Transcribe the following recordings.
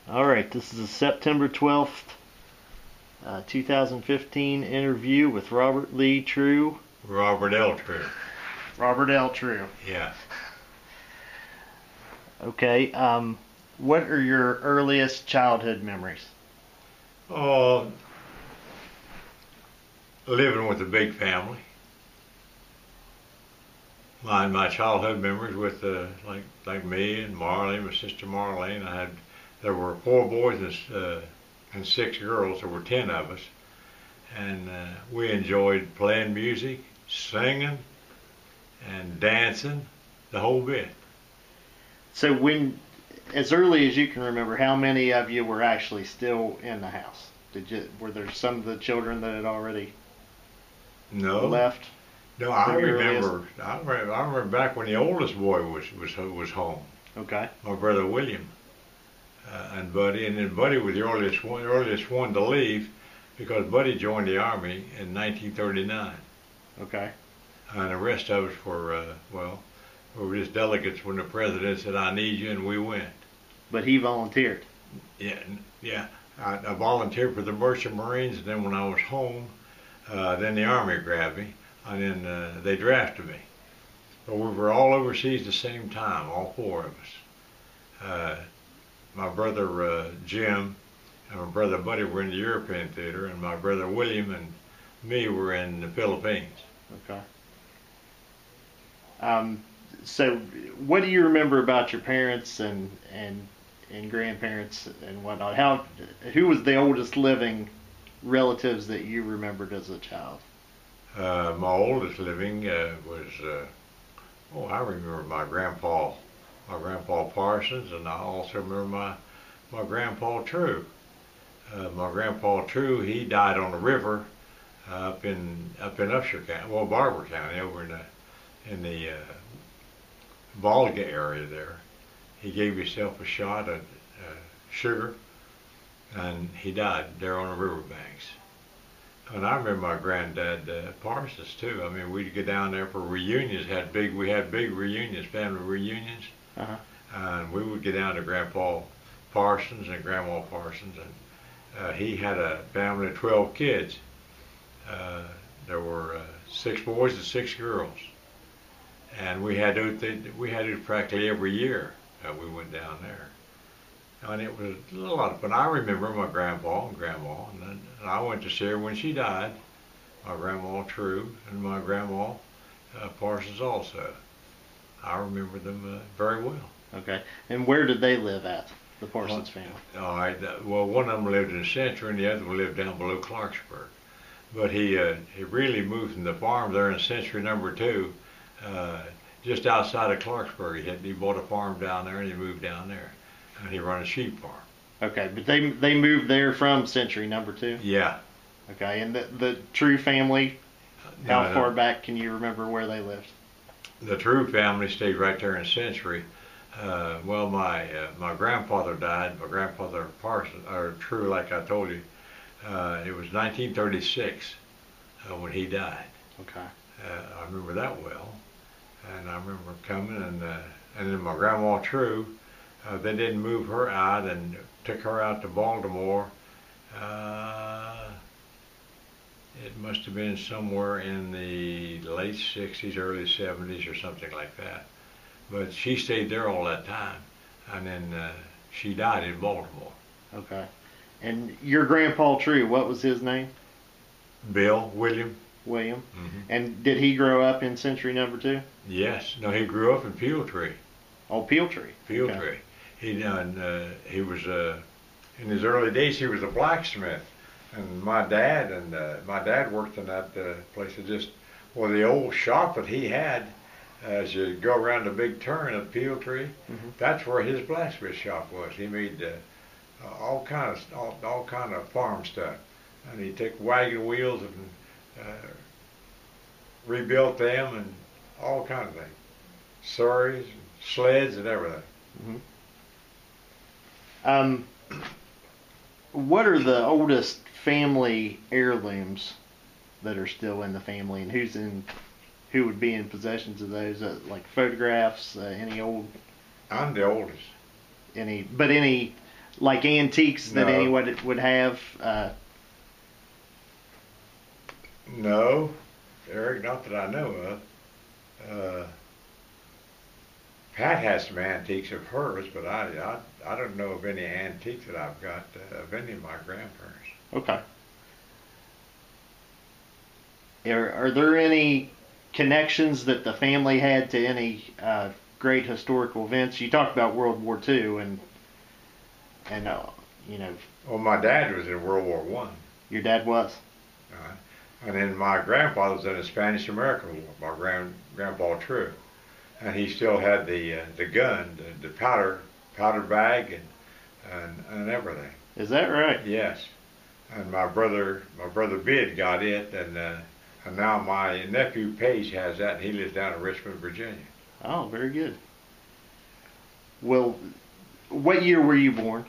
All right, this is a September 12th, 2015 interview with Robert Lee True. Robert L. True. Robert L. True. Yeah. Okay, what are your earliest childhood memories? Oh, living with a big family. My childhood memories with like me and Marlene, my sister Marlene. There were 4 boys and 6 girls. There were 10 of us, and we enjoyed playing music, singing, and dancing, the whole bit. So as early as you can remember, how many of you were actually still in the house? Were there some of the children that had already left? No, I remember. I remember back when the oldest boy was home. Okay. My brother William and Buddy, and then Buddy was the earliest one to leave because Buddy joined the Army in 1939. Okay. And the rest of us we were just delegates when the president said, "I need you," and we went. But he volunteered. Yeah. I volunteered for the Merchant Marines, and then when I was home, then the Army grabbed me, and then they drafted me. But we were all overseas at the same time, all 4 of us. My brother Jim and my brother Buddy were in the European theater, and my brother William and me were in the Philippines. Okay. So what do you remember about your parents and grandparents and whatnot? Who was the oldest living relatives that you remembered as a child? My oldest living was, I remember my grandpa Parsons, and I also remember my grandpa True. My grandpa True, he died on the river up in Upshur County, Barber County, over in the Volga area there. He gave himself a shot at sugar, and he died there on the riverbanks. And I remember my granddad Parsons too. I mean, we'd go down there for reunions. We had big reunions, family reunions, and we would get down to Grandpa Parsons and Grandma Parsons, and he had a family of 12 kids. There were 6 boys and 6 girls, and we had it practically every year. We went down there, and it was a lot of fun. I remember my grandpa and grandma, and I went to see her when she died. My grandma True and my grandma Parsons also. I remember them very well. Okay, and where did they live at, the Parsons family? All right. Well, one of them lived in Century, and the other one lived down below Clarksburg. But he really moved from the farm there in Century number 2. Just outside of Clarksburg. He bought a farm down there, and he moved down there, and he run a sheep farm. Okay, but they moved there from Century number 2? Yeah. Okay, and the True family, how far back can you remember where they lived? The True family stayed right there in Century. My grandfather died. My grandfather Parsons, or True, like I told you, it was 1936 when he died. Okay. I remember that well. And I remember coming, and then my grandma True, they didn't move her out and took her out to Baltimore. It must have been somewhere in the late 60s, early 70s or something like that. But she stayed there all that time, and then she died in Baltimore. Okay. And your grandpa True, what was his name? William. Mm-hmm. And did he grow up in Century number 2? Yes. No, he grew up in Peeltree. Oh, Peeltree. Peeltree. Okay. He was in his early days. He was a blacksmith, and my dad worked in that place. The old shop that he had, as you go around the big turn of Peeltree, that's where his blacksmith shop was. He made all kind of farm stuff, and he took wagon wheels and rebuilt them and all kinds of things, surreys, sleds, and everything. What are the oldest family heirlooms that are still in the family, and who would be in possession of those? Like photographs, any old? I'm the oldest. Any like antiques that No. anyone would have? No, Eric, not that I know of. Pat has some antiques of hers, but I don't know of any antiques that I've got of any of my grandparents. Okay. Are there any connections that the family had to any great historical events? You talked about World War II, and you know, Well, my dad was in World War One, your dad was. and then my grandfather was in the Spanish-American War. My grandpa True, and he still had the gun, the powder bag, and everything. Is that right? Yes, and my brother Bid got it, and now my nephew Page has that, and he lives down in Richmond, Virginia. Oh, very good. Well, what year were you born?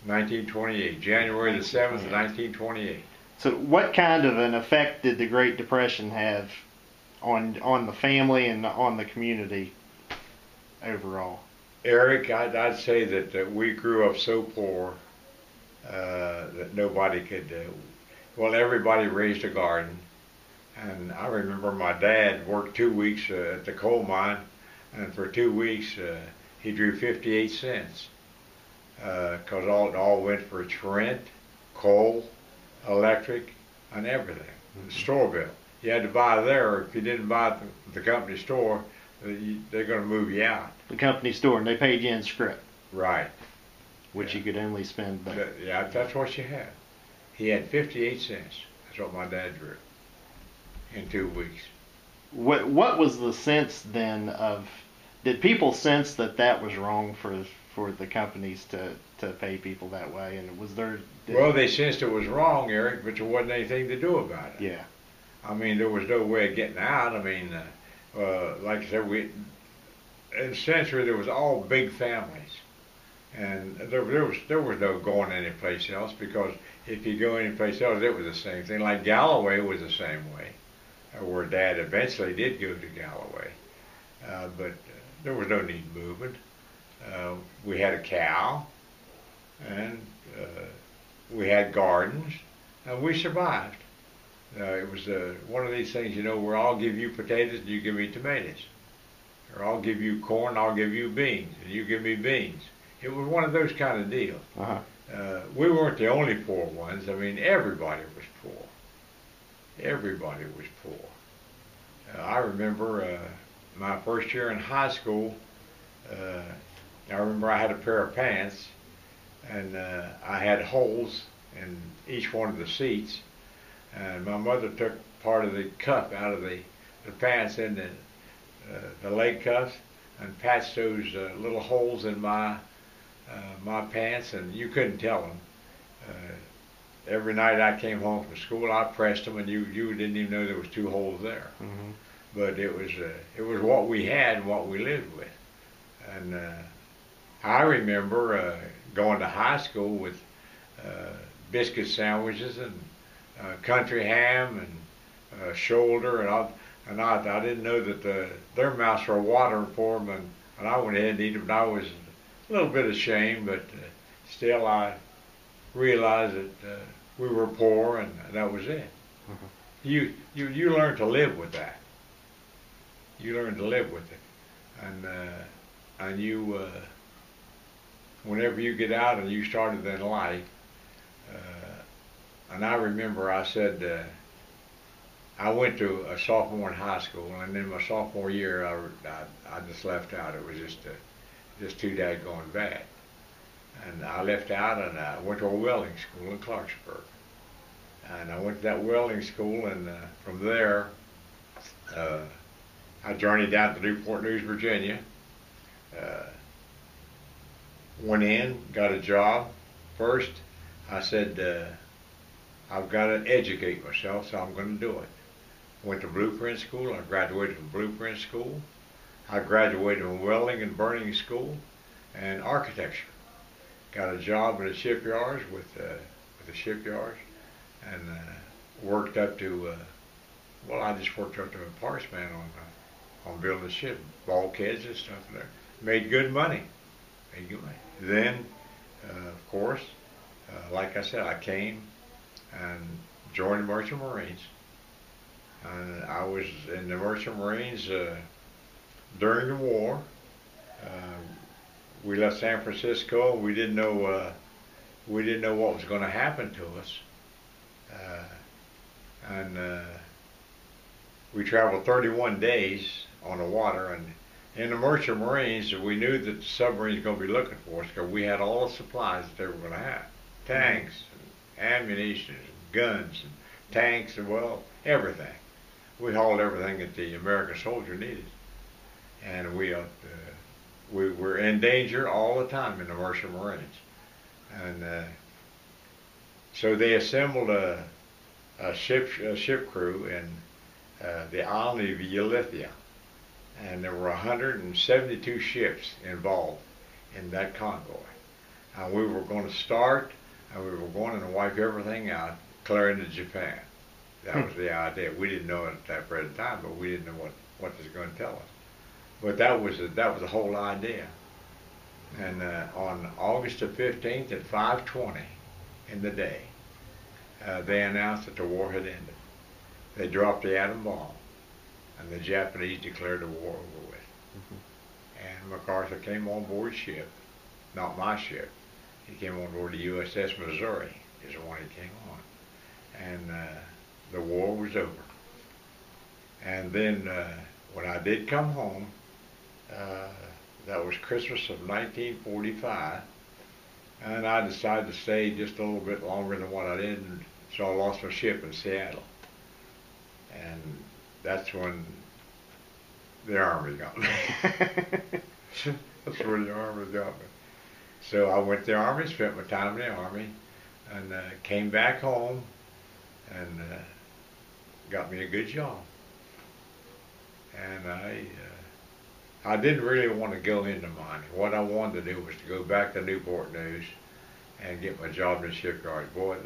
1928, January the 7th, 1928. So, what kind of an effect did the Great Depression have on the family and on the community overall? Eric, I'd say that we grew up so poor that nobody could. Well, everybody raised a garden, and I remember my dad worked 2 weeks at the coal mine, and for 2 weeks he drew 58 cents because it all went for rent, coal, electric, and everything. Mm-hmm. The store bill. You had to buy there. If you didn't buy the company store, they're going to move you out. The company store, and they paid you in script, Right. which Yeah. you could only spend there. Yeah, that's what you had. He had 58 cents. That's what my dad drew in 2 weeks. What was the sense then of? Did people sense that was wrong for the companies to pay people that way? And was there? Well, they sensed it was wrong, Eric, but there wasn't anything to do about it. Yeah. I mean, there was no way of getting out. I mean, like I said, in Century there was all big families, and there was no going anyplace else, because if you go anyplace else, it was the same thing. Like Galloway was the same way, where Dad eventually did go to Galloway, but there was no need moving. We had a cow, and we had gardens, and we survived. It was one of these things, where I'll give you potatoes and you give me tomatoes. Or I'll give you corn and I'll give you beans and you give me beans. It was one of those kind of deals. Uh-huh. We weren't the only poor ones. I mean, everybody was poor. Everybody was poor. I remember my first year in high school, I remember I had a pair of pants, and I had holes in each one of the seats. And my mother took part of the cuff out of the pants in the leg cuffs and patched those little holes in my pants, and you couldn't tell them. Every night I came home from school, I pressed them, and you didn't even know there was 2 holes there. Mm-hmm. But it was what we had and what we lived with. And I remember going to high school with biscuit sandwiches and country ham and shoulder, and I didn't know that their mouths were watering for them, and I went ahead and ate them. And I was a little bit ashamed, but still I realized that we were poor, and that was it. Uh-huh. You learn to live with that. You learn to live with it, and you whenever you get out and you started in life. And I remember I said, I went to a sophomore in high school, and in my sophomore year, I just left out. It was just too daggone bad. And I left out, and I went to a welding school in Clarksburg. And I went to that welding school, and from there, I journeyed down to Newport News, Virginia. Went in, got a job. First, I said, I've got to educate myself, so I'm going to do it. Went to blueprint school. I graduated from blueprint school. I graduated from welding and burning school and architecture. Got a job in the shipyards with the shipyards, and worked up to, I just worked up to a parts man on building the ship, bulkheads and stuff there. Made good money. Then of course, like I said, I came and joined the Merchant Marines. And I was in the Merchant Marines during the war. Uh, we left San Francisco. We didn't know what was going to happen to us. And we traveled 31 days on the water. And in the Merchant Marines, we knew that the submarines were going to be looking for us because we had all the supplies that they were going to have: tanks, and ammunition, and guns, and tanks, and well, everything. We hauled everything that the American soldier needed, and we were in danger all the time in the Merchant Marines. And so they assembled a ship crew in the island of Elithia, and there were 172 ships involved in that convoy. And we were going to start, and we were going to wipe everything out, clear into Japan. That was the idea. We didn't know it at that present time, but we didn't know what they were going to tell us. But that was the whole idea. And on August the 15th at 5:20 in the day, they announced that the war had ended. They dropped the atom bomb, and the Japanese declared the war over with. And MacArthur came on board ship, not my ship. He came on board the USS Missouri, is the one he came on. And the war was over. And then when I did come home, that was Christmas of 1945, and I decided to stay just a little bit longer than what I did, and so I lost my ship in Seattle. And that's when the Army got me. That's where the Army got me. So I went to the Army, spent my time in the Army, and came back home, and got me a good job. And I didn't really want to go into mining. What I wanted to do was to go back to Newport News and get my job in the shipyard. Boy,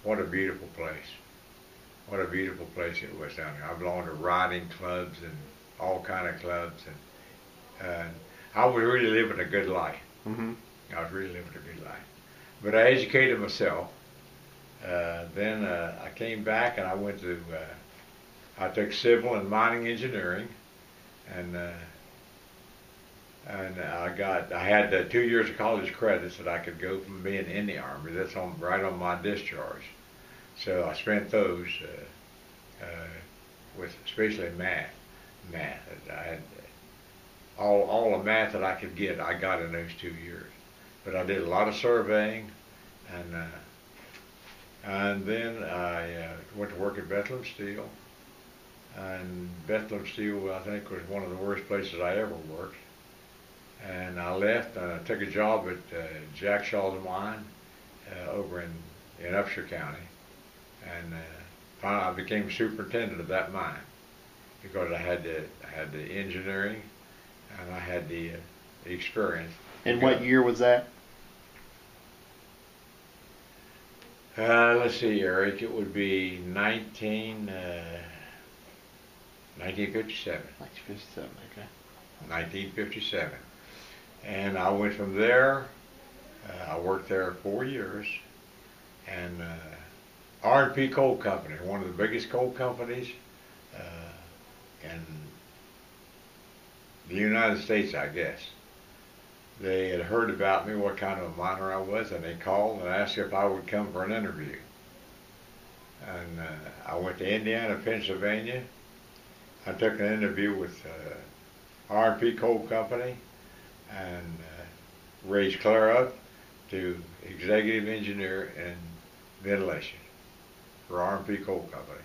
what a beautiful place. What a beautiful place it was down there. I belonged to riding clubs and all kind of clubs, and I was really living a good life. Mm-hmm. I was really living a good life. But I educated myself. Then I came back and I went to, I took civil and mining engineering, and I had 2 years of college credits that I could go from being in the Army. That's right on my discharge. So I spent those with especially math. I had all the math that I could get. I got in those 2 years. But I did a lot of surveying, and then I went to work at Bethlehem Steel. And Bethlehem Steel, I think, was one of the worst places I ever worked. And I left and I took a job at Jack Shaw's mine over in Upshur County. And finally I became superintendent of that mine because I had the engineering and I had the experience. And what year was that? Let's see, Eric. It would be 1957. 1957, okay. 1957. And I went from there. I worked there 4 years. And R&P Coal Company, one of the biggest coal companies in the United States, I guess. They had heard about me, what kind of a miner I was, and they called and asked if I would come for an interview. And I went to Indiana, Pennsylvania. I took an interview with R&P Coal Company and raised clear up to executive engineer in ventilation for R&P Coal Company.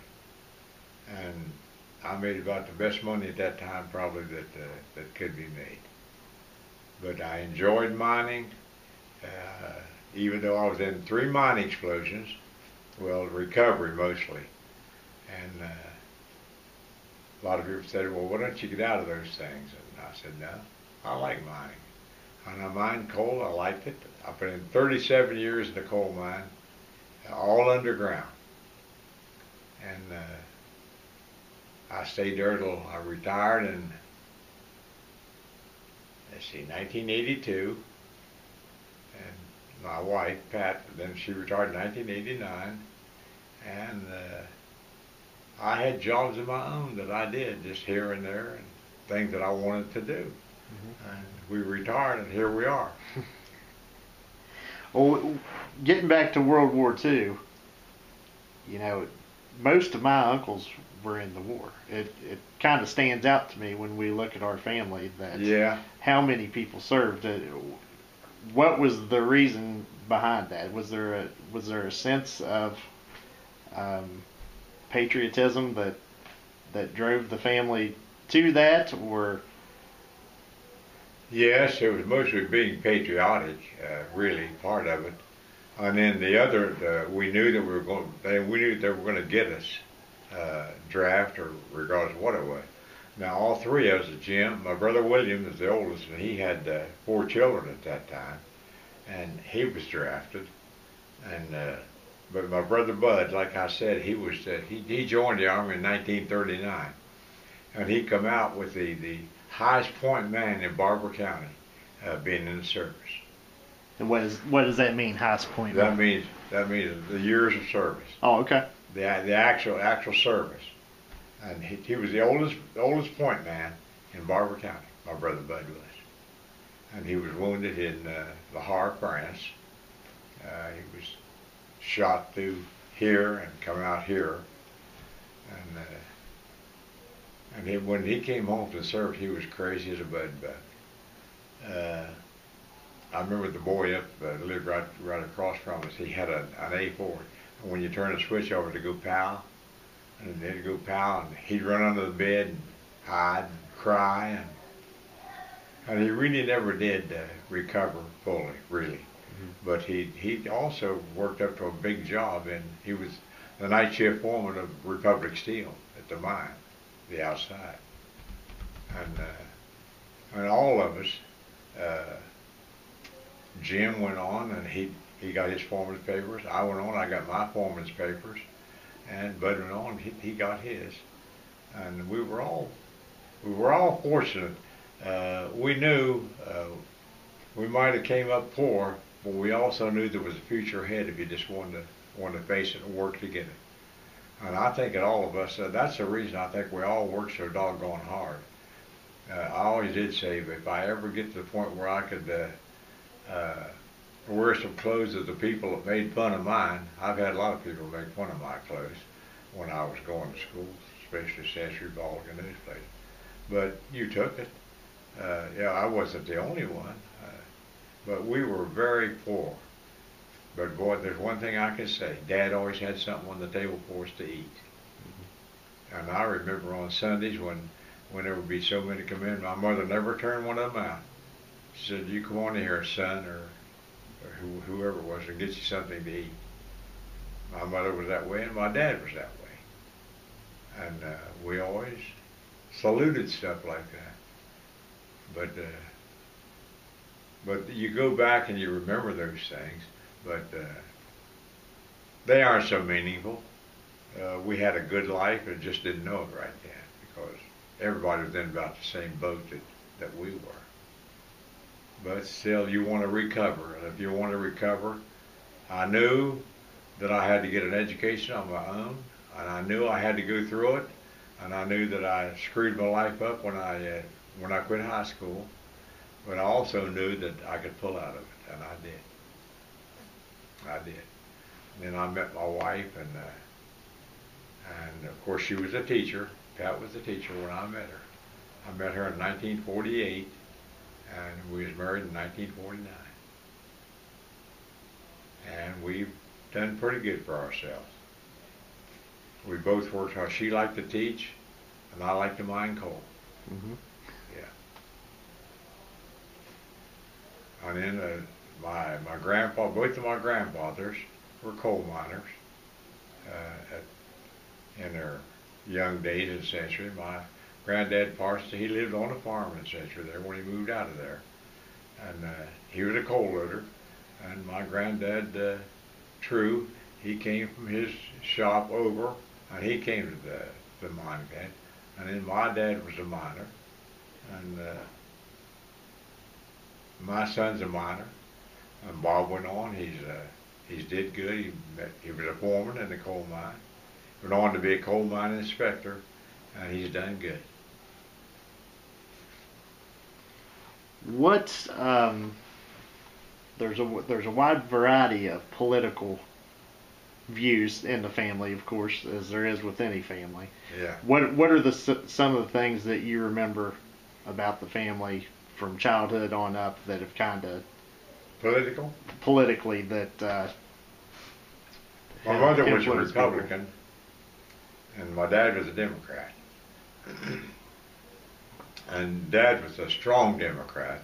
And I made about the best money at that time probably that could be made. But I enjoyed mining, even though I was in 3 mine explosions, well, recovery mostly. And a lot of people said, well, why don't you get out of those things? And I said, no, I like mining. And I mined coal, I liked it. I put in 37 years in the coal mine, all underground. And I stayed there till I retired in, let's see, 1982. And my wife, Pat, then she retired in 1989, and I had jobs of my own that I did just here and there, and things that I wanted to do. And we retired, and here we are. Well, getting back to World War II, you know, most of my uncles were in the war. It kind of stands out to me when we look at our family that Yeah. how many people served. What was the reason behind that? Was there a sense of patriotism that drove the family to that, or Yes, it was mostly being patriotic, really part of it. And then the other, we knew that we knew they were going to get us draft, or regardless of what it was. Now all three of us, Jim, my brother William is the oldest, and he had 4 children at that time, and he was drafted. And but my brother Bud, like I said, he joined the army in 1939, and he come out with the highest point man in Barber County, being in the service. and what does that mean? Highest point. That means the years of service, Oh, okay. the actual service, and he was the oldest point man in Barber County. My brother Bud was, and he was wounded in Lahore, France. He was shot through here and come out here, when he came home to the service, he was crazy as a bud. I remember the boy up lived right across from us. He had an A4, and when you turn the switch over to go pow, and they'd go pow, and he'd run under the bed and hide, and cry, and he really never did recover fully, really. But he also worked up to a big job, and he was the night shift foreman of Republic Steel at the mine, the outside, and all of us. Jim went on, and he got his foreman's papers. I went on, I got my foreman's papers, and Bud went on, he got his, and we were all fortunate. We knew we might have came up poor, but we also knew there was a future ahead if you just wanted to face it and work to get it. And I think that all of us, that's the reason I think we all work so doggone hard. I always did say, if I ever get to the point where I could wear some clothes of the people that made fun of mine. I've had a lot of people make fun of my clothes when I was going to school, especially Century, Baldwin, and those places. But you took it. Yeah, I wasn't the only one. But we were very poor. But boy, there's one thing I can say. Dad always had something on the table for us to eat. And I remember on Sundays when there would be so many come in, my mother never turned one of them out. She said, "You come on in here, son," or whoever it was, and get you something to eat. My mother was that way, and my dad was that way. And we always saluted stuff like that. But you go back and you remember those things, but they aren't so meaningful. We had a good life and just didn't know it right then, because everybody was in about the same boat that we were. But still, you want to recover. And if you want to recover, I knew that I had to get an education on my own, and I knew I had to go through it, and I knew that I screwed my life up when I quit high school. But I also knew that I could pull out of it, and I did. I did. And then I met my wife, and of course she was a teacher. Pat was a teacher when I met her. I met her in 1948. And we was married in 1949. And we've done pretty good for ourselves. We both worked hard. She liked to teach, and I liked to mine coal. Mm-hmm. Yeah. And then my grandpa, both of my grandfathers were coal miners in their young days in Century. My Granddad Parsons, he lived on a farm in Century there when he moved out of there. And he was a coal loader. And my granddad, True, he came from his shop over, and he came to the mine camp. And then my dad was a miner. And my son's a miner. And Bob went on. He's did good. He was a foreman in the coal mine. Went on to be a coal mine inspector, and he's done good. What there's a wide variety of political views in the family, of course, as there is with any family. Yeah. What are some of the things that you remember about the family from childhood on up that have kind of Political? politically that My have mother was a influenced people? Republican, and my dad was a Democrat. And Dad was a strong Democrat,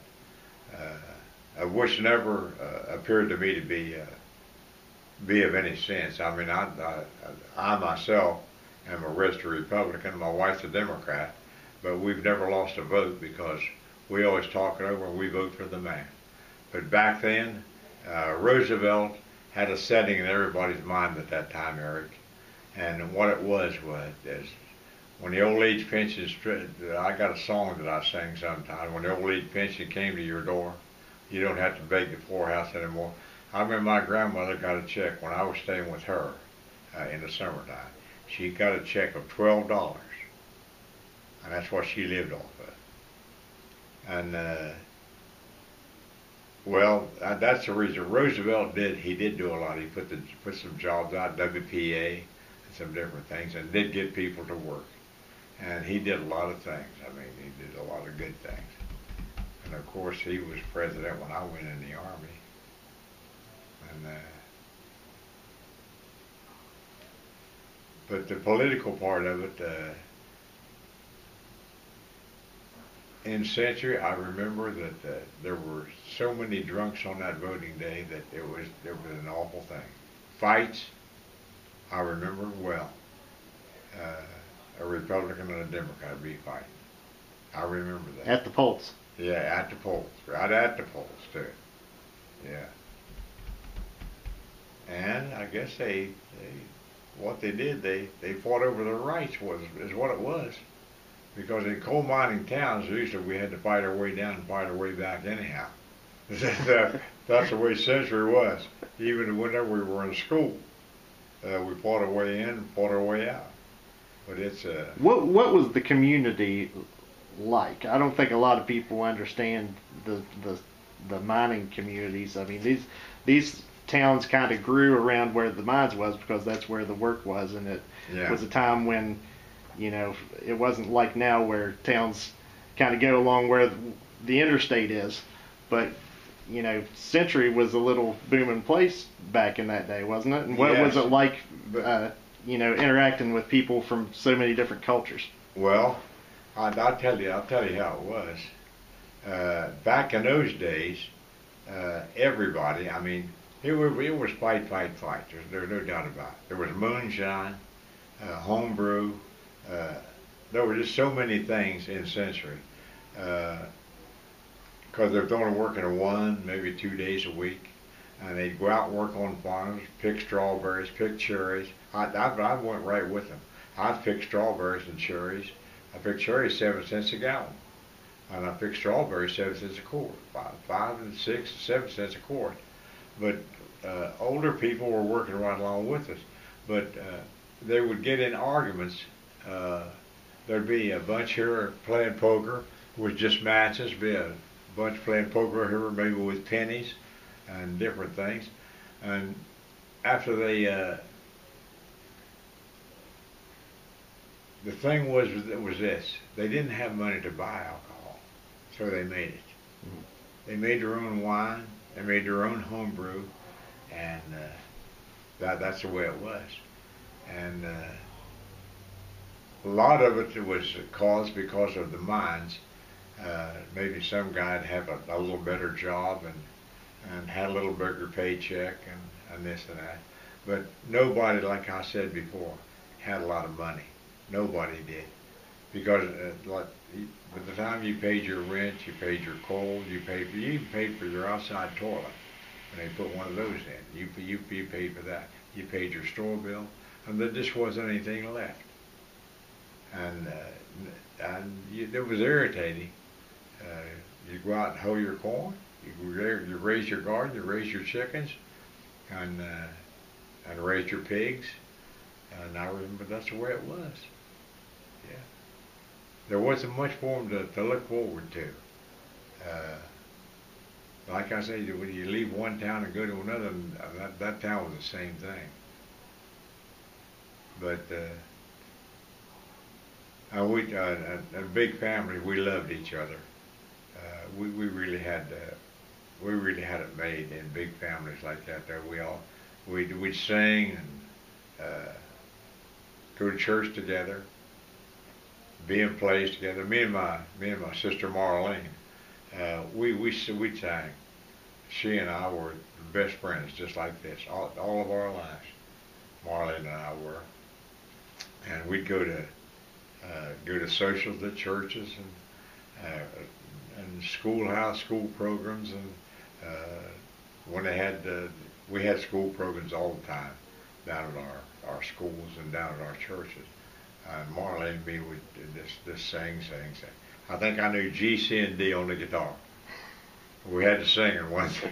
which never appeared to me to be of any sense. I mean, I myself am a registered Republican. My wife's a Democrat, but we've never lost a vote because we always talk it over and we vote for the man. But back then, Roosevelt had a setting in everybody's mind at that time, Eric. And what it was is when the old age pension, I got a song that I sing sometimes. When the old age pension came to your door, you don't have to beg the poorhouse anymore. I remember my grandmother got a check when I was staying with her in the summertime. She got a check of $12, and that's what she lived off of. And well, that's the reason Roosevelt did. He did do a lot. He put some jobs out, WPA, and some different things, and did get people to work. And he did a lot of things. I mean, he did a lot of good things. And of course, he was president when I went in the Army. And but the political part of it, in Century, I remember that there were so many drunks on that voting day that it was an awful thing. Fights, I remember well. A Republican and a Democrat would be fighting. I remember that. At the polls. Yeah, at the polls. Right at the polls, too. Yeah. And I guess what they did, they fought over their rights is what it was. Because in coal mining towns, usually we had to fight our way down and fight our way back anyhow. That's the way Century was. Even whenever we were in school, we fought our way in and fought our way out. But it's what was the community like? I don't think a lot of people understand the mining communities. I mean, these towns kind of grew around where the mines was because that's where the work was, and it was a time when, you know, it wasn't like now where towns kind of go along where the interstate is. But, you know, Century was a little booming place back in that day, wasn't it? And what was it like, you know, interacting with people from so many different cultures? Well, I'll tell you how it was. Back in those days, everybody, I mean, it was fight. There's no doubt about it. There was moonshine, homebrew. There were just so many things in Century. Because they were only working 1, maybe 2 days a week. And they'd go out and work on farms, pick strawberries, pick cherries. I went right with them. I'd pick strawberries and cherries. I picked cherries 7 cents a gallon. And I picked strawberries 7 cents a quart. 5 and 6 and 7 cents a quart. But older people were working right along with us. But they would get in arguments. There'd be a bunch here playing poker with just matches. Be a bunch playing poker here maybe with pennies and different things. And after the thing was this: they didn't have money to buy alcohol, so they made it. Mm-hmm. They made their own wine. They made their own homebrew, and that's the way it was. And a lot of it was caused because of the mines. Maybe some guy'd have a little better job and had a little bigger paycheck and this and that. But nobody, like I said before, had a lot of money. Nobody did. Because like, by the time you paid your rent, you paid your coal, you even paid for your outside toilet. When they put one of those in, you paid for that. You paid your store bill, and there just wasn't anything left. And it was irritating. You go out and hoe your corn, You raise your garden, you raise your chickens, and raise your pigs. And I remember that's the way it was. Yeah. There wasn't much for them to look forward to. Uh, like I say, when you leave one town and go to another, that town was the same thing. But a big family, we loved each other. We really had it made in big families like that. That we'd sing and go to church together, be in plays together. Me and my sister Marlene, we sang. She and I were best friends, just like this, all of our lives. Marlene and I were, and we'd go to socials at churches and school programs, and when we had school programs all the time down at our schools and down at our churches. And Marlene and me would just sing. I think I knew G, C, and D on the guitar. We had to sing in one thing.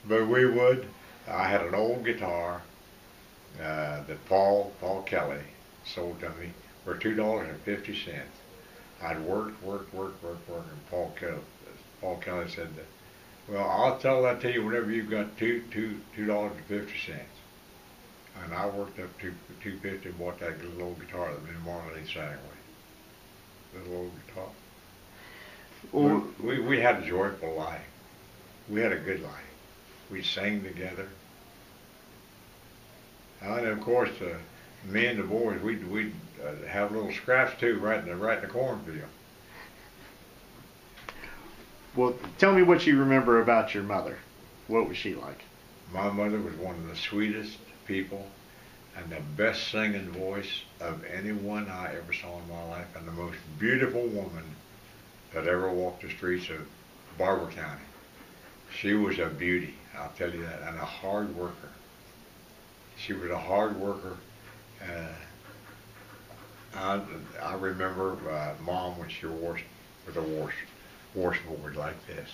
But we would. I had an old guitar that Paul Kelly sold to me for $2.50. I'd worked, and Paul Kelly said, "Well, I'll tell that to you whenever you've got $2.50." And I worked up to $2.50 and bought that little old guitar that me and Marlene sang with. Little old guitar. Well, we had a joyful life. We had a good life. We sang together. And of course, me and the boys, we'd have little scraps too, right in the cornfield. Well, tell me what you remember about your mother. What was she like? My mother was one of the sweetest people and the best singing voice of anyone I ever saw in my life, and the most beautiful woman that ever walked the streets of Barber County. She was a beauty, I'll tell you that, and a hard worker. She was a hard worker. I remember Mom when she washed with a washboard like this,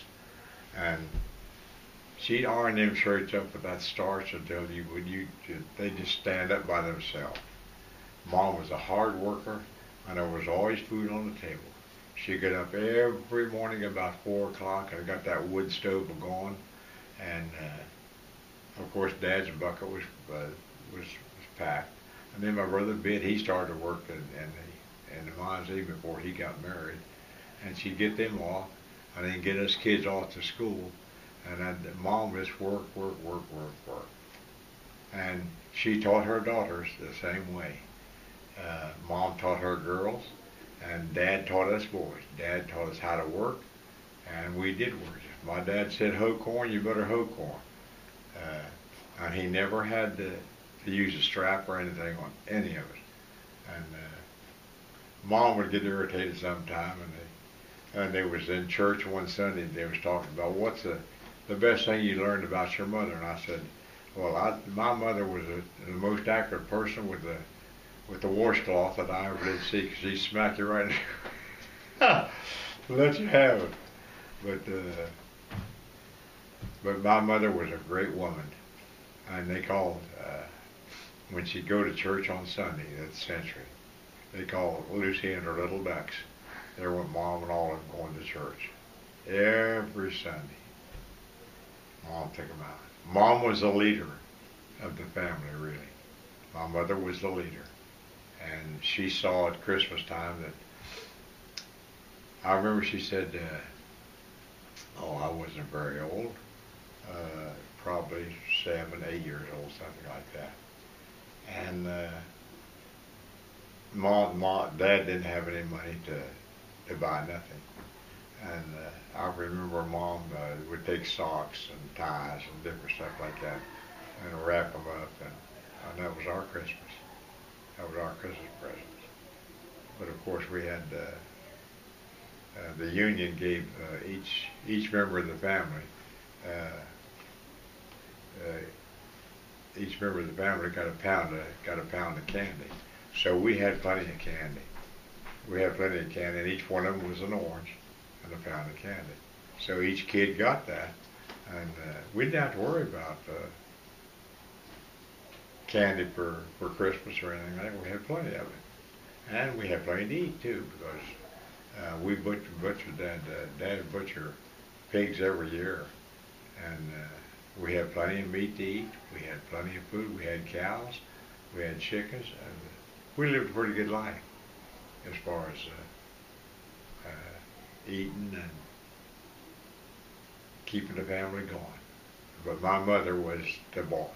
and she'd iron them shirts up with that starch until they just stand up by themselves. Mom was a hard worker, and there was always food on the table. She'd get up every morning about 4 o'clock, and got that wood stove going, and of course Dad's bucket was packed. And then my brother Bid, he started to work in the mines even before he got married, and she'd get them off, and then get us kids off to school. And Mom just work. And she taught her daughters the same way. Mom taught her girls, and Dad taught us boys. Dad taught us how to work, and we did work. If my dad said hoe corn, you better hoe corn. And he never had to use a strap or anything on any of it. And Mom would get irritated sometime, and they was in church one Sunday, they was talking about what's the best thing you learned about your mother. And I said, well, my mother was the most accurate person with the washcloth that I ever did see, because she smacked you right in the let you have it. But my mother was a great woman, and they called when she'd go to church on Sunday at Century, they called Lucy and her little ducks. There went Mom and all of them going to church every Sunday. Mom took them out. Mom was the leader of the family, really. My mother was the leader. And she saw at Christmas time that, I remember she said, I wasn't very old, probably 7, 8 years old, something like that. And Dad didn't have any money to buy nothing. And I remember Mom would take socks and ties and different stuff like that and wrap them up, and that was our Christmas. That was our Christmas presents. But of course we had, the union gave each member of the family, each member of the family got a pound of candy. So we had plenty of candy. We had plenty of candy, and each one of them was an orange and a pound of candy. So each kid got that, and we didn't have to worry about candy for Christmas or anything like that. We had plenty of it. And we had plenty to eat too, because we butchered Dad butcher pigs every year, and we had plenty of meat to eat. We had plenty of food. We had cows, we had chickens, and we lived a pretty good life as far as eating and keeping the family going. But my mother was the boss.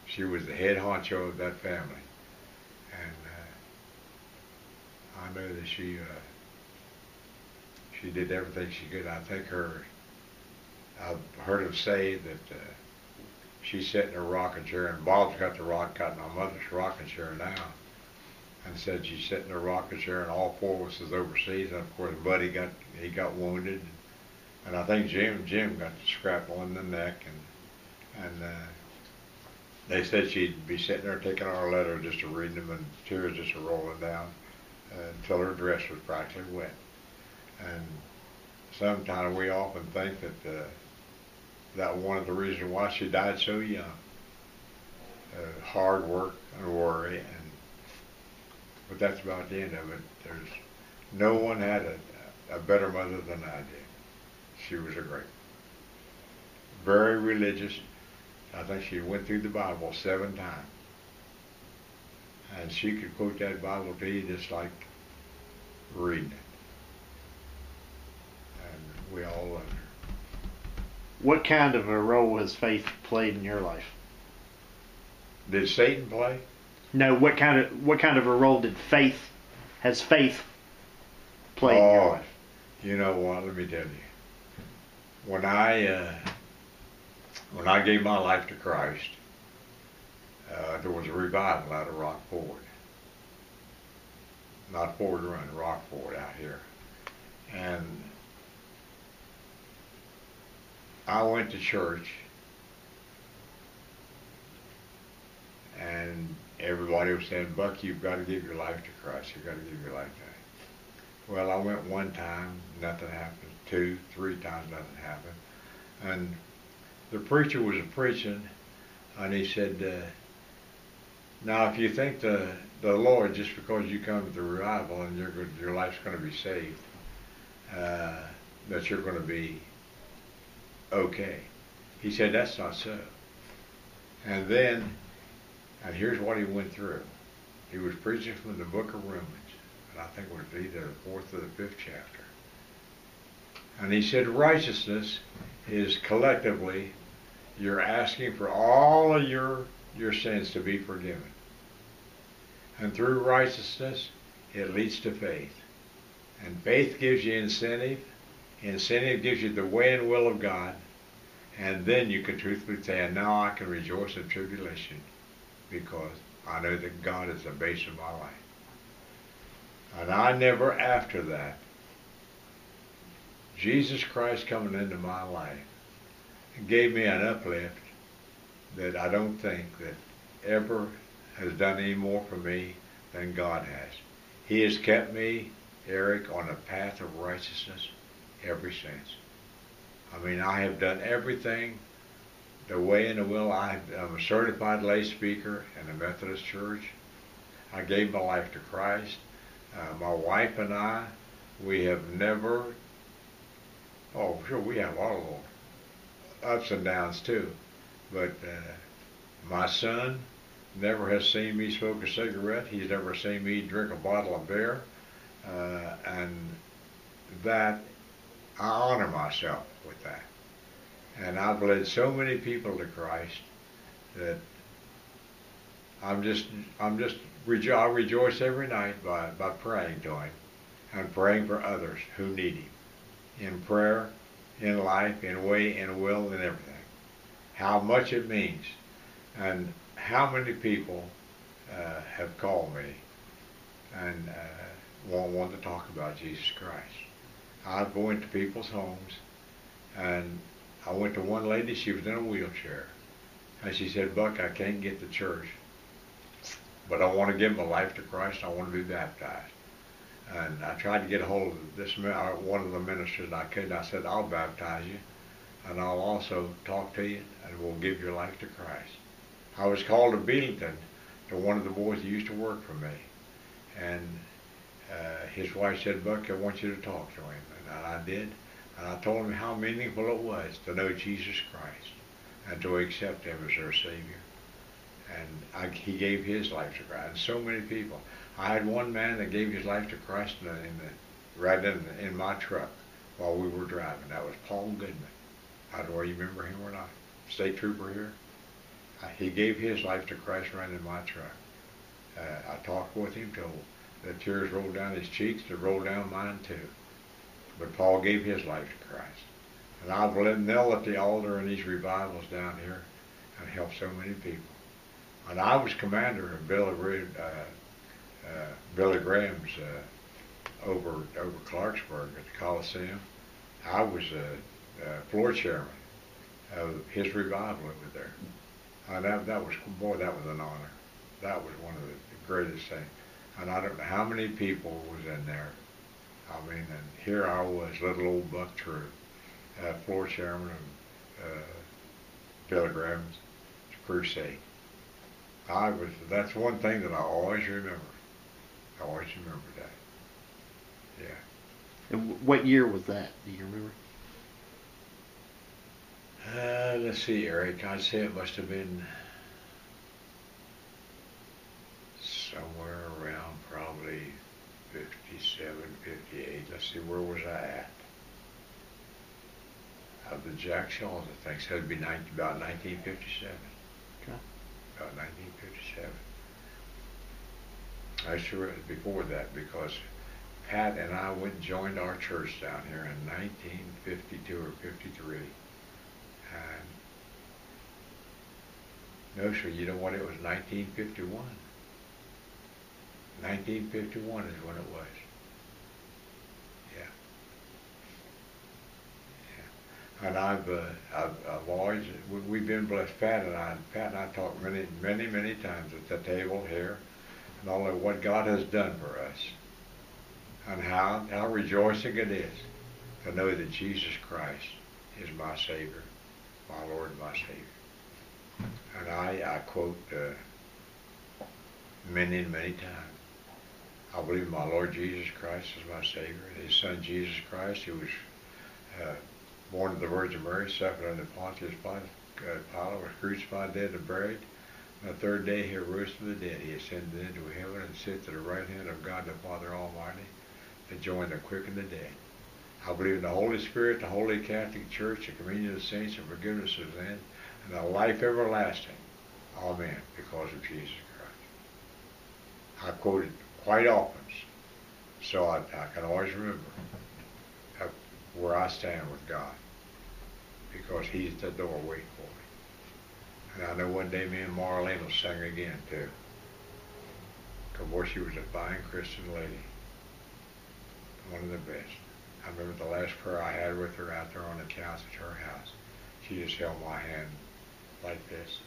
She was the head honcho of that family, and I know that she did everything she could. I've heard them say that she sat in a rocking chair, and Bob's got my mother's rocking chair now, and said she sat in a rocking chair, and all four of us was overseas, and of course Buddy got wounded, and I think Jim got the scrapple in the neck, and they said she'd be sitting there taking our letters, just reading them, and tears just rolling down until her dress was practically wet. And sometimes we often think that that one of the reasons why she died so young. Hard work and worry, but that's about the end of it. No one had a better mother than I did. She was very religious. I think she went through the Bible 7 times. And she could quote that Bible to you just like reading it. And we all loved her. What kind of a role has faith played in your life? Did Satan play? No, what kind of a role has faith played in your life? You know what, let me tell you. When I gave my life to Christ, there was a revival out of Rock Ford. Not Ford Run, Rock Ford out here. And I went to church, and everybody was saying, Buck, you've got to give your life to Christ. You've got to give your life to Him. Well, I went one time, nothing happened. 2, 3 times, nothing happened. And the preacher was preaching, and he said, now if you think the Lord, just because you come to the revival and your life's going to be saved, that you're going to be okay. He said, that's not so. And and here's what he went through. He was preaching from the book of Romans, and I think it was either the 4th or the 5th chapter. And he said, righteousness is collectively, you're asking for all of your sins to be forgiven. And through righteousness, it leads to faith. And faith gives you incentive. Incentive gives you the way and will of God. And then you can truthfully say, and now I can rejoice in tribulation because I know that God is the base of my life. And I never after that, Jesus Christ coming into my life gave me an uplift that I don't think that ever has done any more for me than God has. He has kept me, Eric, on a path of righteousness ever since. I mean, I have done everything the way and the will. I'm a certified lay speaker in the Methodist Church. I gave my life to Christ. My wife and I, we have never, oh, sure, we have our little ups and downs too. But my son never has seen me smoke a cigarette. He's never seen me drink a bottle of beer. And that, I honor myself with that. And I've led so many people to Christ that I rejoice every night by praying to Him and praying for others who need Him. In prayer, in life, in way, in will, in everything. How much it means. And how many people have called me and want to talk about Jesus Christ. I go into people's homes, and I went to one lady, she was in a wheelchair, and she said, Buck, I can't get to church, but I want to give my life to Christ, I want to be baptized. And I tried to get a hold of one of the ministers, and I couldn't. I said, I'll baptize you, and I'll also talk to you, and we'll give your life to Christ. I was called to Bealington to one of the boys that used to work for me. And his wife said, Buck, I want you to talk to him. And I did. And I told him how meaningful it was to know Jesus Christ and to accept him as their Savior. And he gave his life to Christ. And so many people. I had one man that gave his life to Christ right in my truck while we were driving. That was Paul Goodman. I don't know if you remember him or not. State trooper here. He gave his life to Christ right in my truck. I talked with him till the tears rolled down his cheeks. They rolled down mine too. But Paul gave his life to Christ. And I've knelt at the altar in these revivals down here and helped so many people. And I was commander of Billy Graham's over Clarksburg at the Coliseum. I was floor chairman of his revival over there. That was an honor. That was one of the greatest things. And I don't know how many people was in there. I mean, and here I was, little old Buck True, floor chairman of Billy Graham's crusade. That's one thing that I always remember. I always remember that. Yeah. And what year was that? Do you remember? Let's see, Eric. I'd say it must have been somewhere around probably 57, 58. Let's see, where was I at? Of the Jack Shaws, I think. So it'd be about 1957. Okay. About 1957. I sure it was before that because Pat and I went and joined our church down here in 1952 or 53. And no, sir, you know what? It was 1951. 1951 is when it was. Yeah. And I've always, we've been blessed. Pat and I talked many, many, many times at the table here, and all of what God has done for us, and how rejoicing it is to know that Jesus Christ is my Savior, my Lord and my Savior. And I quote many, many times. I believe my Lord Jesus Christ is my Savior. His Son Jesus Christ, who was born of the Virgin Mary, suffered under Pontius Pilate, was crucified, dead, and buried. And the third day he arose from the dead. He ascended into heaven and sits at the right hand of God the Father Almighty to join the quick and the dead. I believe in the Holy Spirit, the Holy Catholic Church, the communion of the saints, and forgiveness of sins, and a life everlasting. Amen. Because of Jesus Christ. I quote it quite often, so I can always remember where I stand with God, because He's at the door waiting for me. And I know one day me and Marlene will sing again too. Because boy, she was a fine Christian lady, one of the best. I remember the last prayer I had with her out there on the couch at her house. She just held my hand like this.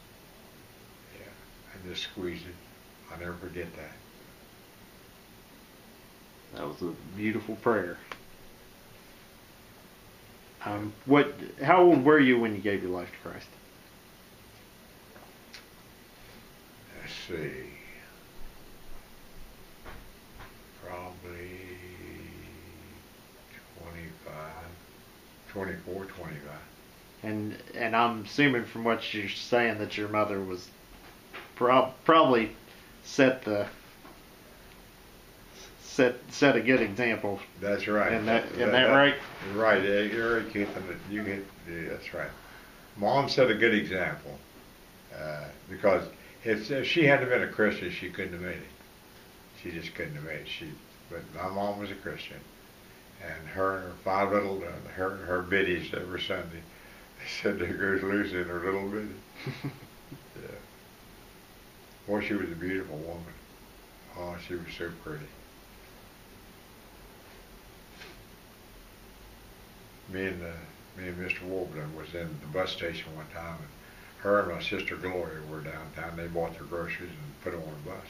Yeah, and just squeezed it. I'll never forget that. That was a beautiful prayer. How old were you when you gave your life to Christ? Let's see. Probably 24, 25. And I'm assuming from what you're saying that your mother was probably set a good example. That's right. Isn't that right? Right. That's right. Mom set a good example because if she hadn't been a Christian, she couldn't have made it. She just couldn't have made it. But my mom was a Christian, and her and her five little her biddies every Sunday, they said there goes Lucy and her little biddy. Yeah. Boy, she was a beautiful woman. Oh, she was so pretty. Me and Mr. Warburton was in the bus station one time, and her and my sister Gloria were downtown. They bought their groceries and put them on a bus.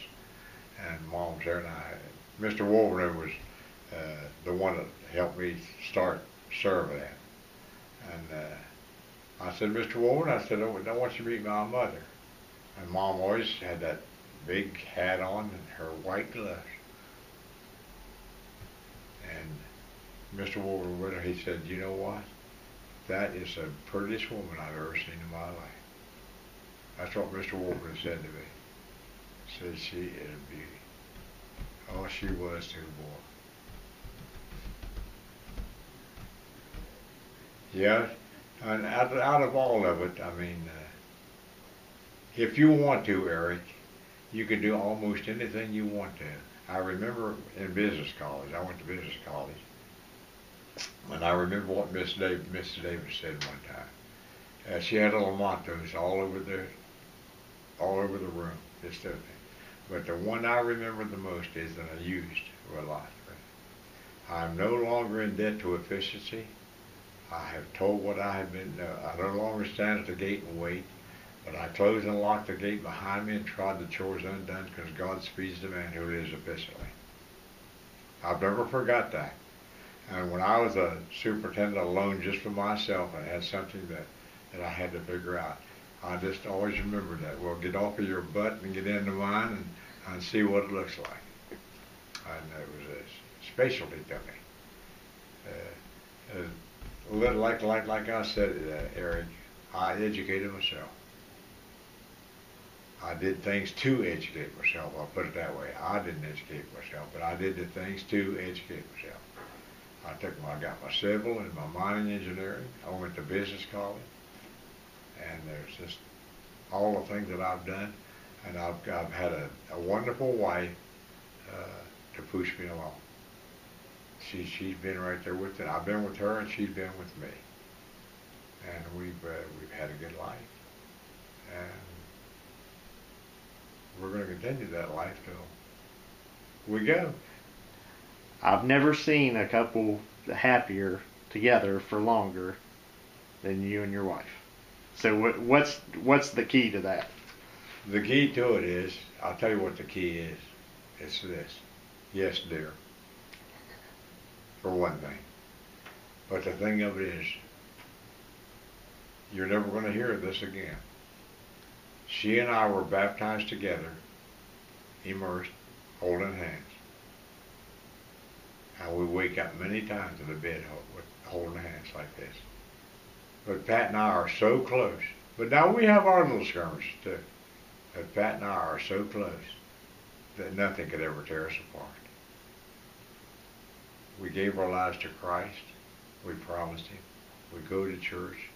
And Mom was there, and Mr. Warburton the one that helped me start serving at. And I said, Mr. Warren, I said, I want you to meet my mother. And Mom always had that big hat on and her white gloves. And Mr. Warren with her, he said, you know what? That is the prettiest woman I've ever seen in my life. That's what Mr. Warren said to me. Said she is a beauty. Oh, she was too, boy. Yeah, and out of all of it, I mean, if you want to, Eric, you can do almost anything you want to. I remember in business college, I went to business college, and I remember what Mrs. Davis said one time. She had little mottos all over the room, this stuff. But the one I remember the most is that I used a lot. I'm no longer in debt to efficiency. I have told what I have been. I no longer stand at the gate and wait, but I close and lock the gate behind me and trod the chores undone, because God speeds the man who lives efficiently. I've never forgot that. And when I was a superintendent alone just for myself, I had something that I had to figure out. I just always remember that. Well, get off of your butt and get into mine and see what it looks like. And it was a specialty to me. Like I said, Eric, I educated myself. I did things to educate myself. I'll put it that way. I didn't educate myself, but I did the things to educate myself. I got my civil and my mining engineering. I went to business college, and there's just all the things that I've done, and I've had a wonderful wife to push me along. She's been right there with it. I've been with her, and she's been with me, and we've had a good life, and we're going to continue that life till we go. I've never seen a couple happier together for longer than you and your wife. So what's the key to that? The key to it is, I'll tell you what the key is. It's this. Yes, dear. For one thing. But the thing of it is, you're never going to hear this again. She and I were baptized together, immersed, holding hands. And we wake up many times in the bed holding hands like this. But Pat and I are so close. But now we have our little skirmishes too. But Pat and I are so close that nothing could ever tear us apart. We gave our lives to Christ. We promised Him. We go to church.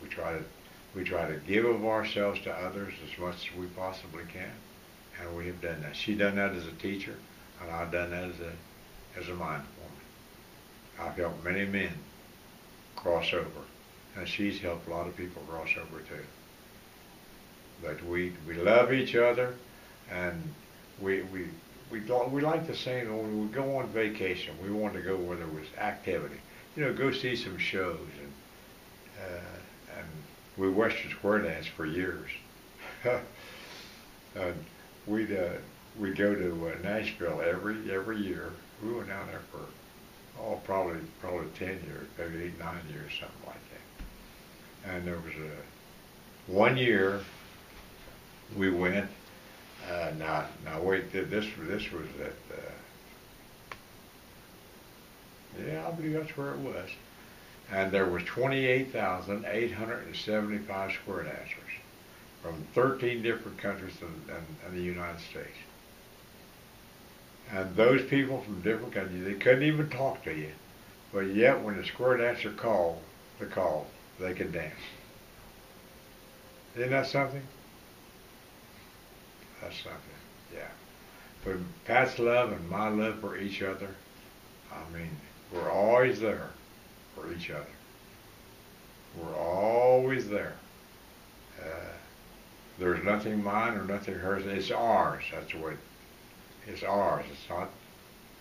We try to give of ourselves to others as much as we possibly can. And we have done that. She done that as a teacher, and I've done that as a mind woman. I've helped many men cross over, and she's helped a lot of people cross over too. But we love each other, and we like the same. When we go on vacation, we want to go where there was activity. Go see some shows, and we Western Square dance for years. And we'd go to Nashville every year. We went down there for probably 10 years, maybe 8, 9 years, something like that. And there was one year we went. Now wait, this was at I believe that's where it was. And there was 28,875 square dancers from 13 different countries in the United States. And those people from different countries, they couldn't even talk to you. But yet when the square dancer called the call, they could dance. Isn't that something? That's something, yeah. But Pat's love and my love for each other, I mean, we're always there for each other. We're always there. There's nothing mine or nothing hers. It's ours. That's the way. It's ours. It's not.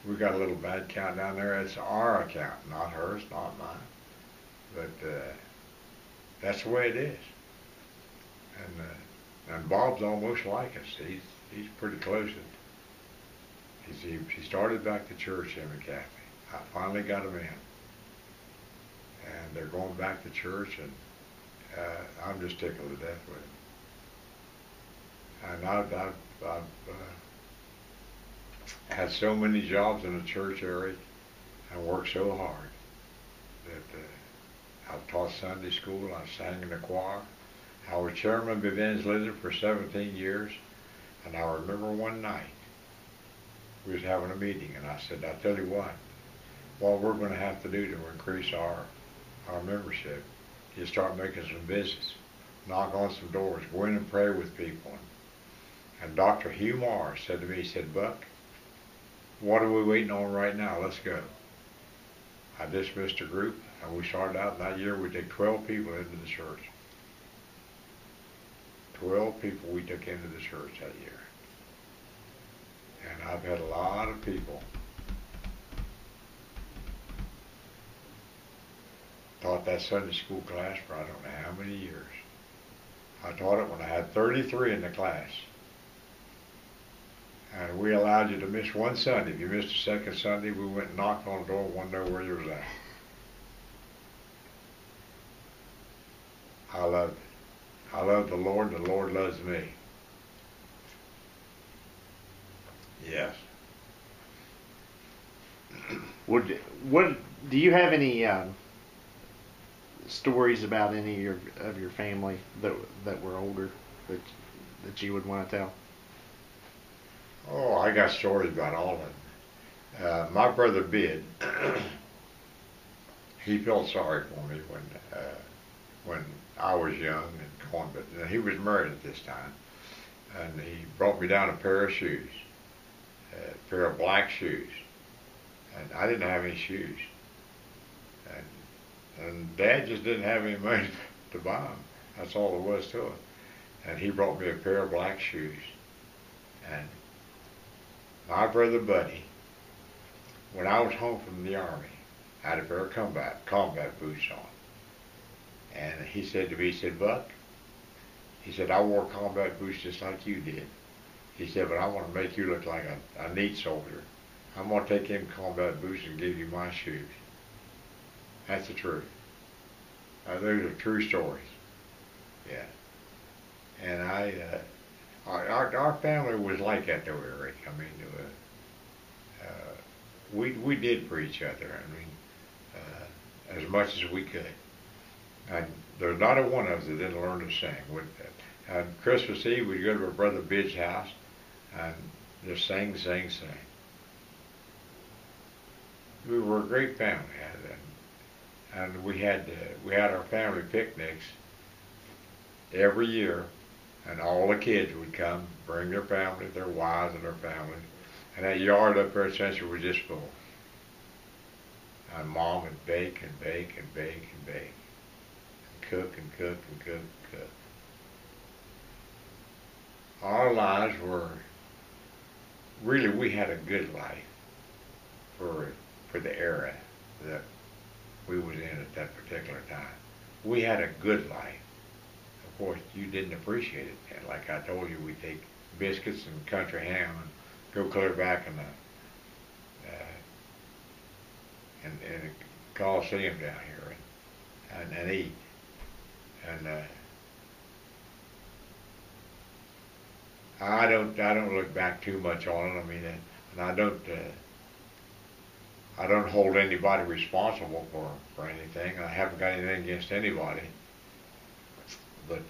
We got a little bad account down there. It's our account, not hers, not mine. But that's the way it is. And Bob's almost like us. He's pretty close. He started back to church, him and Kathy. I finally got them in, and they're going back to church, and I'm just tickled to death with them. And I've had so many jobs in the church area and worked so hard that I've taught Sunday school, I sang in the choir. I was chairman of evangelism for 17 years, and I remember one night we was having a meeting, and I said, I tell you what we're going to have to do to increase our membership is start making some visits, knock on some doors, go in and pray with people. And Dr. Hugh Morris said to me, he said, Buck, what are we waiting on right now? Let's go. I dismissed a group, and we started out that year. We took 12 people into the church. 12 people we took into the church that year. And I've had a lot of people. Taught that Sunday school class for I don't know how many years. I taught it when I had 33 in the class. And we allowed you to miss one Sunday. If you missed the second Sunday, we went and knocked on the door and wanted to know where you was at. I loved it. I love the Lord, and the Lord loves me. Yes. What do you have any stories about any of your family that were older that you would want to tell? Oh, I got stories about all of them. My brother Bid, he felt sorry for me when I was young and gone, but he was married at this time, and he brought me down a pair of shoes, a pair of black shoes, and I didn't have any shoes, and Dad just didn't have any money to buy them. That's all there was to it. And he brought me a pair of black shoes, and my brother Buddy, when I was home from the Army, I had a pair of combat boots on. And he said to me, he said, Buck, he said, I wore combat boots just like you did. He said, but I want to make you look like a neat soldier. I'm going to take them combat boots and give you my shoes. That's the truth. Those are true stories. Yeah. And our family was like that though, Eric. I mean, we did for each other. I mean, as much as we could. And there's not a one of us that didn't learn to sing. On Christmas Eve, we'd go to our brother Bid's house and just sing. We were a great family, and we had our family picnics every year, and all the kids would come, bring their family, their wives, and their families, and that yard up there at Century was just full. And Mom would bake and bake and bake and bake. Cook and cook and cook and cook. Our lives were, really, we had a good life for the era that we was in at that particular time. We had a good life. Of course, you didn't appreciate it. And like I told you, we take biscuits and country ham and go clear back in the Coliseum down here and eat. And I don't look back too much on it. I mean, and I don't hold anybody responsible for anything. I haven't got anything against anybody. But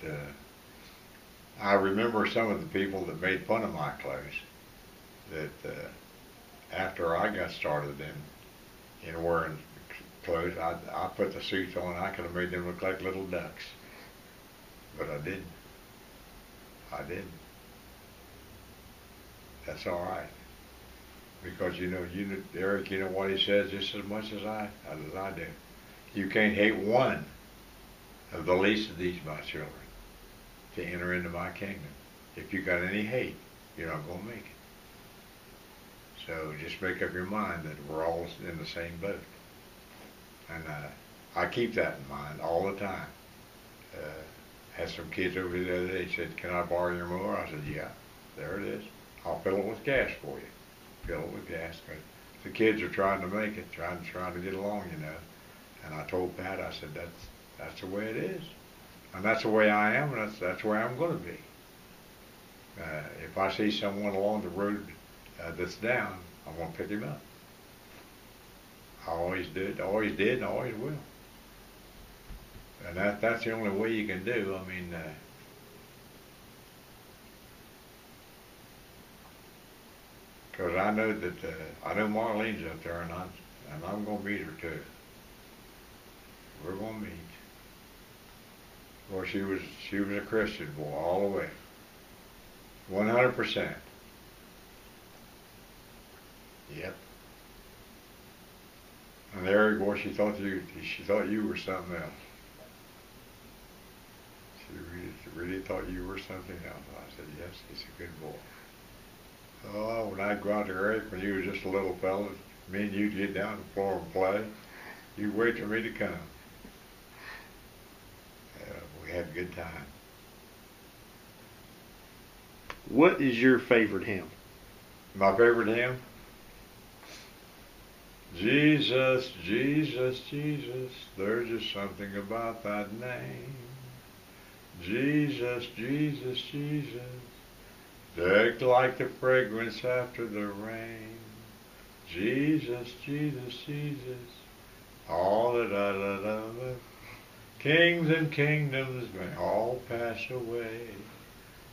I remember some of the people that made fun of my clothes. That after I got started in wearing clothes, I put the suits on. I could have made them look like little ducks. But I didn't. That's all right. Because Eric, you know what he says just as much as I do. You can't hate one of the least of these my children to enter into my kingdom. If you got any hate, you're not going to make it. So just make up your mind that we're all in the same boat. And I keep that in mind all the time. Had some kids over the other day said, "Can I borrow your mower?" I said, "Yeah, there it is. I'll fill it with gas for you." Fill it with gas. the kids are trying to make it, trying to get along, you know. And I told Pat, I said, that's the way it is, and that's the way I am, and that's the way I'm going to be. If I see someone along the road that's down, I'm going to pick him up. I always did, and always will. And that's the only way you can do. I mean, because I know that I know Marlene's up there, and I'm going to meet her too. We're going to meet. Well, she was a Christian boy all the way, 100%. Yep. And there, boy, she thought you were something else. She really thought you were something else. I said, yes, he's a good boy. Oh, when I'd go out to Eric, when you was just a little fella, me and you'd get down to the floor and play, you'd wait for me to come. We had a good time. What is your favorite hymn? My favorite hymn? Jesus, Jesus, Jesus, there's just something about that name. Jesus, Jesus, Jesus, decked like the fragrance after the rain. Jesus, Jesus, Jesus, all that I love. Kings and kingdoms may all pass away,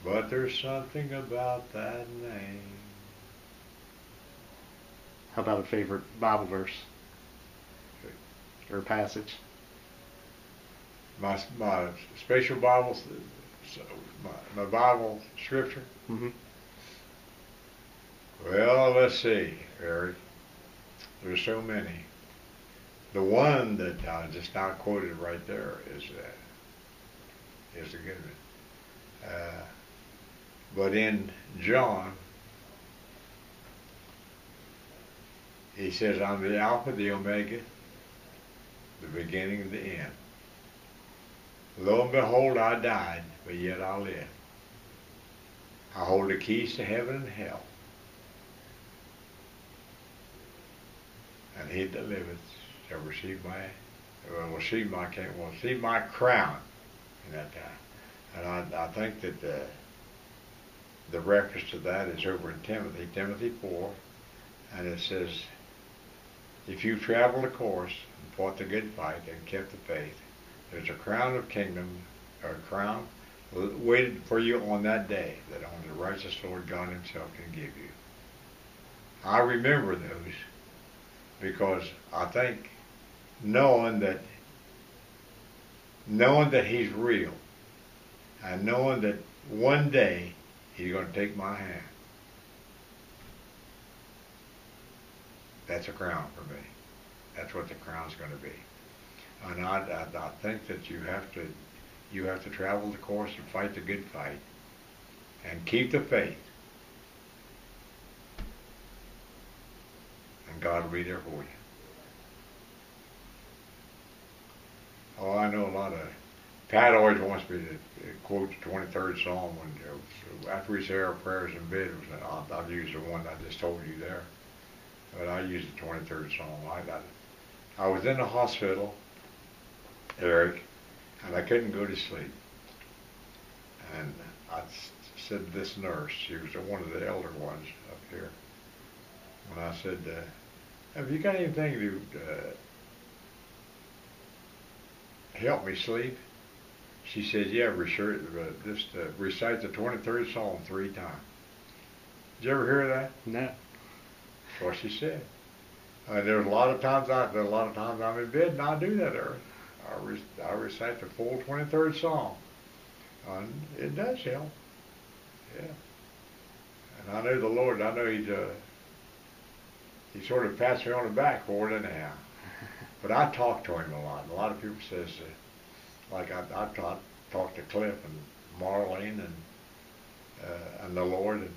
but there's something about that name. How about a favorite Bible verse or passage? My special Bible, my Bible scripture. Mm-hmm. Well, let's see, Eric. There's so many. The one that I just now quoted right there is a good one. But in John, he says, I'm the Alpha, the Omega, the beginning and the end. Lo and behold, I died, but yet I live. I hold the keys to heaven and hell. And he that liveth shall receive my crown in that time. And I think that the reference to that is over in Timothy 4, and it says, if you traveled the course and fought the good fight and kept the faith, there's a crown of kingdom, or a crown waited for you on that day that only the righteous Lord God himself can give you. I remember those because I think knowing that he's real and knowing that one day he's going to take my hand, that's a crown for me. That's what the crown's going to be. And I think that you have to travel the course and fight the good fight and keep the faith. And God will be there for you. Oh, I know a lot of... Pat always wants me to quote the 23rd Psalm after we say our prayers in bed. I'll use the one I just told you there. But I use the 23rd Psalm. I was in the hospital, Eric, and I couldn't go to sleep. And I said to this nurse, she was one of the elder ones up here, and I said, have you got anything to help me sleep? She said, yeah, just recite the 23rd Psalm 3 times. Did you ever hear that? No. That's what she said. There's a lot of times I'm in bed and I do that, Eric. I recite the full 23rd Psalm. And it does help. Yeah. And I know the Lord, I know he sort of pats me on the back for it anyhow. But I talk to him a lot. A lot of people says, like I talk to Cliff and Marlene and the Lord, and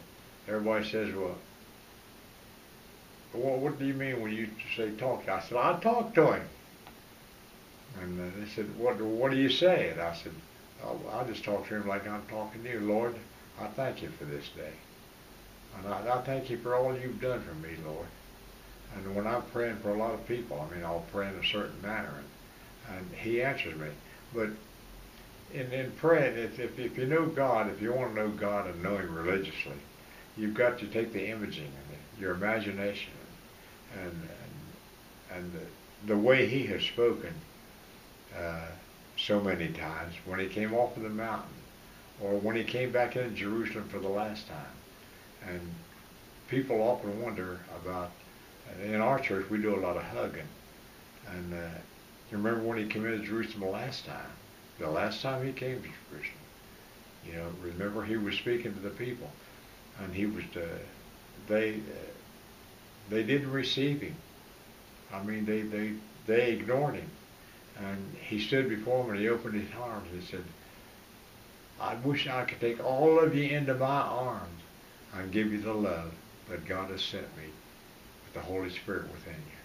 everybody says, well, what do you mean when you say talk? I said, I talk to him. And they said, what do you say? And I said, I just talk to him like I'm talking to you. Lord, I thank you for this day. And I thank you for all you've done for me, Lord. And when I'm praying for a lot of people, I mean, I'll pray in a certain manner, and He answers me. But in praying, if you know God, if you want to know God and know Him religiously, you've got to take the imaging and your imagination and the way He has spoken so many times when He came off of the mountain, or when He came back into Jerusalem for the last time. And people often wonder about, in our church we do a lot of hugging, and you remember when He came into Jerusalem the last time He came to Jerusalem, you know, remember He was speaking to the people, and He was, they didn't receive Him. I mean, they ignored Him. And He stood before them and He opened His arms and He said, I wish I could take all of you into my arms and give you the love that God has sent me with the Holy Spirit within you.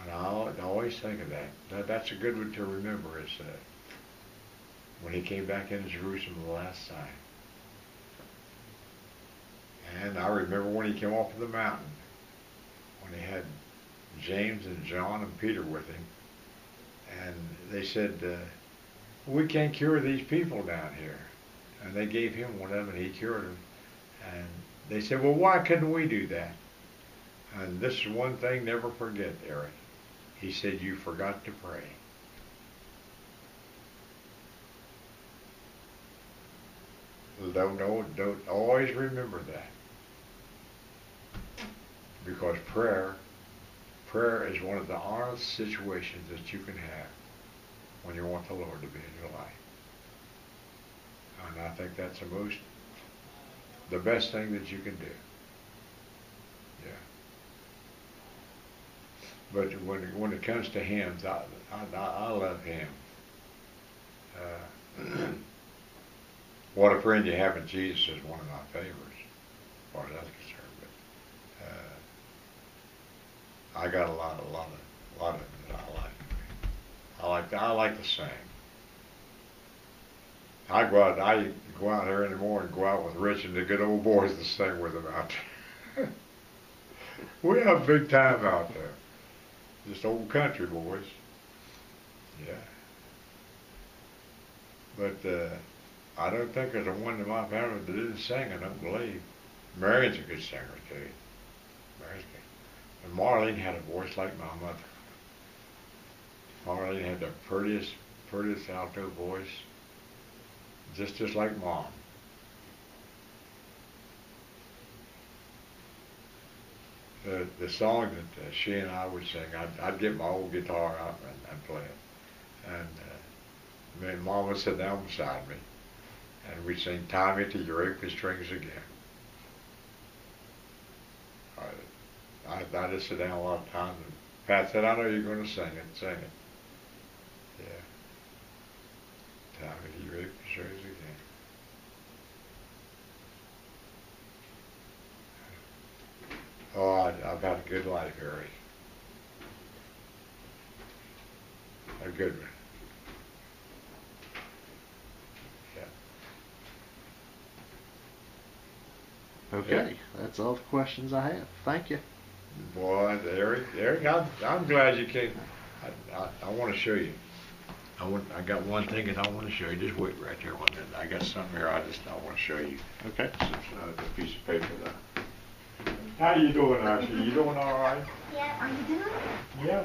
And I always think of that. That's a good one to remember, is when He came back into Jerusalem the last time. And I remember when He came off of the mountain, when He had James and John and Peter with Him, and they said, we can't cure these people down here. And they gave Him one of them and He cured them. And they said, well, why couldn't we do that? And this is one thing, never forget, Eric. He said, you forgot to pray. Don't always remember that. Because prayer is one of the honest situations that you can have when you want the Lord to be in your life. And I think that's the best thing that you can do. Yeah. But when it comes to hymns, I love hymns. What a Friend You Have in Jesus is one of my favorites, as far as that's concerned. But I got a lot of them that I like to sing. I go out there in the morning, go out with Rich and the good old boys to sing with them out there. We have a big time out there. Just old country boys. Yeah. But I don't think there's a one in my family that didn't sing, I don't believe. Marion's a good singer too. Marion's good. And Marlene had a voice like my mother. Marlene had the prettiest alto voice, just like Mom. The song that she and I would sing, I'd get my old guitar out and play it. And me and Mom would sit down beside me, and we'd sing Tie Me to Your Apron Strings Again. I just sit down a lot of times, and Pat said, I know you're going to sing it, sing it. Yeah. Tie Me to Your Apron Strings Again. Oh, I've had a good life, Harry. A good one. Yeah. Okay, that's all the questions I have. Thank you. Boy, Eric, I'm glad you came. I want to show you. I got one thing that I want to show you. Just wait right there one minute. I got something here I want to show you. Okay. A piece of paper there. How you doing, Ashley? You doing all right? Yeah, are you doing? Yeah.